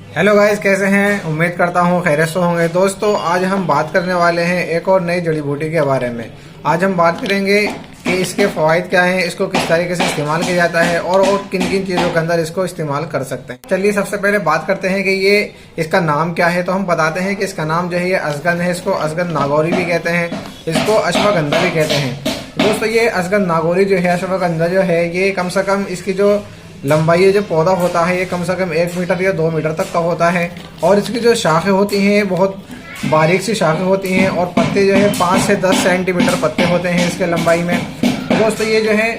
Hello guys, कैसे हैं? उम्मीद करता हूँ खैरियत से होंगे। दोस्तों, आज हम बात करने वाले हैं एक और नई जड़ी बूटी के बारे में। आज हम बात करेंगे कि इसके फ़वाइद क्या हैं, इसको किस तरीके से इस्तेमाल किया जाता है और किन किन चीज़ों के अंदर इसको इस्तेमाल कर सकते हैं। चलिए सबसे पहले बात करते हैं कि ये इसका नाम क्या है। तो हम बताते हैं कि इसका नाम जो है ये अजगन है। इसको अजगन नागौरी भी कहते हैं, इसको अश्वगंधा भी कहते हैं। दोस्तों, ये अजगन नागौरी जो है, अश्वगंधा जो है, ये कम से कम इसकी जो लंबाई है, जो पौधा होता है, ये कम से कम 1 मीटर या 2 मीटर तक का होता है। और इसकी जो शाखें होती हैं बहुत बारीक सी शाखें होती हैं और पत्ते जो है 5 से 10 सेंटीमीटर पत्ते होते हैं इसके लंबाई में। दोस्तों, ये जो है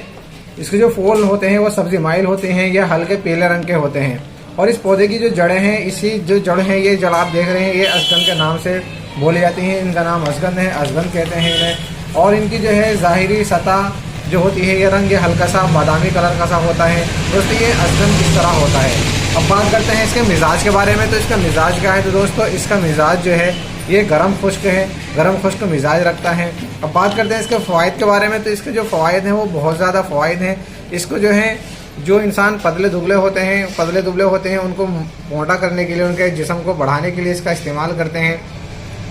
इसके जो फूल होते हैं वो सब्जी माइल होते हैं, ये हल्के पीले रंग के होते हैं। और इस पौधे की जो जड़ें हैं, इसी जो जड़ हैं, ये जड़ आप देख रहे हैं, ये अजगन के नाम से बोली जाती हैं। इनका नाम अजगन है, अजगन कहते हैं इन्हें। और इनकी जो है ज़ाहिरी सतह जो होती है, ये रंग ये हल्का सा बादामी कलर का सा होता है। दोस्तों, ये अजगन किस तरह होता है। अब बात करते हैं इसके मिजाज के बारे में। तो इसका मिजाज क्या है? तो दोस्तों, इसका मिजाज जो है ये गर्म खुश्क है, गर्म खुश्क मिजाज रखता है। अब बात करते हैं इसके फ़वाइद के बारे में। तो इसके जो फ़वाइद हैं वो बहुत ज़्यादा फ़वाइद हैं। इसको जो है जो इंसान पतले दुबले होते हैं उनको मोटा करने के लिए, उनके जिस्म को बढ़ाने के लिए इसका इस्तेमाल करते हैं।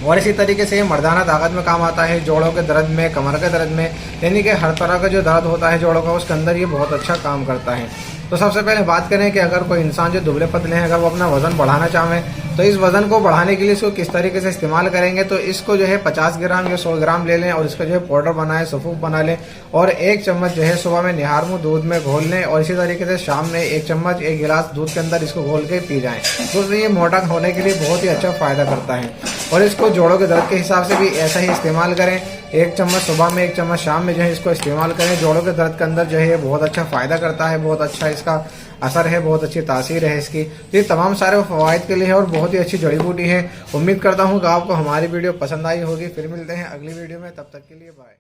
और इसी तरीके से ये मर्दाना ताकत में काम आता है, जोड़ों के दर्द में, कमर के दर्द में, यानी कि हर तरह का जो दर्द होता है जोड़ों का, उसके अंदर ये बहुत अच्छा काम करता है। तो सबसे पहले बात करें कि अगर कोई इंसान जो दुबले पतले हैं, अगर वो अपना वजन बढ़ाना चाहें तो इस वजन को बढ़ाने के लिए इसको किस तरीके से इस्तेमाल करेंगे। तो इसको जो है 50 ग्राम या 100 ग्राम ले लें और इसका जो है पाउडर बनाएं, सफूफ बना लें और 1 चम्मच जो है सुबह में निहार मुँह दूध में घोल लें और इसी तरीके से शाम में 1 चम्मच 1 गिलास दूध के अंदर इसको घोल के पी जाएं। तो ये मोटा होने के लिए बहुत ही अच्छा फ़ायदा करता है। और इसको जोड़ों के दर्द के हिसाब से भी ऐसा ही इस्तेमाल करें। 1 चम्मच सुबह में, 1 चम्मच शाम में जो है इसको इस्तेमाल करें। जोड़ों के दर्द के अंदर जो है ये बहुत अच्छा फ़ायदा करता है, बहुत अच्छा इसका असर है, बहुत अच्छी तासीर है इसकी। ये तमाम सारे फ़वाइद के लिए है और बहुत ही अच्छी जड़ी बूटी है। उम्मीद करता हूँ कि आपको हमारी वीडियो पसंद आई होगी। फिर मिलते हैं अगली वीडियो में, तब तक के लिए बाय।